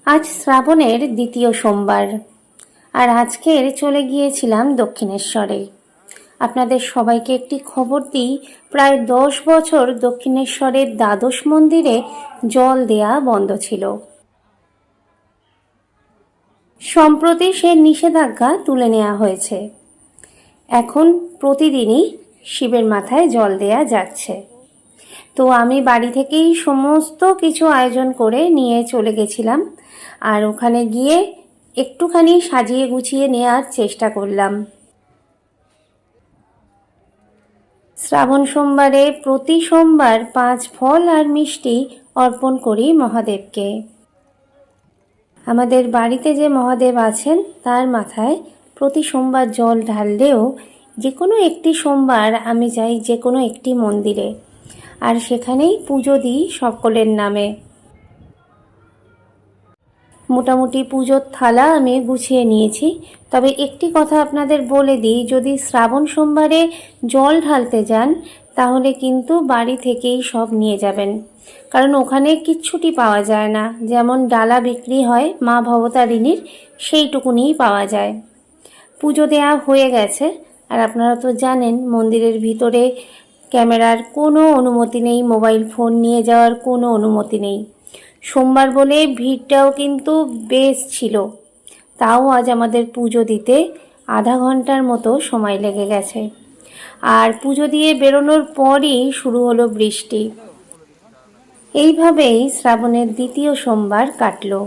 আজ শ্রাবণের দ্বিতীয় সোমবার, আর আজকের চলে গিয়েছিলাম দক্ষিণেশ্বরে। আপনাদের সবাইকে একটি খবর দিই, প্রায় 10 বছর দক্ষিণেশ্বরের দ্বাদশ মন্দিরে জল দেয়া বন্ধ ছিল। সম্প্রতি সে নিষেধাজ্ঞা তুলে নেওয়া হয়েছে। এখন প্রতিদিনই শিবের মাথায় জল দেয়া যাচ্ছে। তো আমি বাড়ি থেকেই সমস্ত কিছু আয়োজন করে নিয়ে চলে গেছিলাম, আর ওখানে গিয়ে একটুখানি সাজিয়ে গুছিয়ে নেওয়ার চেষ্টা করলাম। শ্রাবণ সোমবারে প্রতি সোমবার 5 ফল আর মিষ্টি অর্পণ করি মহাদেবকে। আমাদের বাড়িতে যে মহাদেব আছেন তার মাথায় প্রতি সোমবার জল ঢাললেও যে কোনো একটি সোমবার আমি যাই যে কোনো একটি মন্দিরে, আর সেখানেই পুজো দিই সকলের নামে। মোটামুটি পুজোর থালা আমি গুছিয়ে নিয়েছি। তবে একটি কথা আপনাদের বলে দিই, যদি শ্রাবণ সোমবারে জল ঢালতে যান তাহলে কিন্তু বাড়ি থেকেই সব নিয়ে যাবেন, কারণ ওখানে কিচ্ছুটি পাওয়া যায় না। যেমন ডালা বিক্রি হয় মা ভবতারিণীর, সেইটুকুনিই পাওয়া যায়। পুজো দেওয়া হয়ে গেছে, আর আপনারা তো জানেন মন্দিরের ভিতরে ক্যামেরার কোনো অনুমতি নেই, মোবাইল ফোন নিয়ে যাওয়ার কোনো অনুমতি নেই। সোমবার বলে ভিড়টাও কিন্তু বেশ ছিল। তাও আজ আমাদের পুজো দিতে আধা ঘন্টার মতো সময় লেগে গেছে। আর পুজো দিয়ে বেরোনোর পরই শুরু হলো বৃষ্টি। এইভাবেই শ্রাবণের দ্বিতীয় সোমবার কাটলো।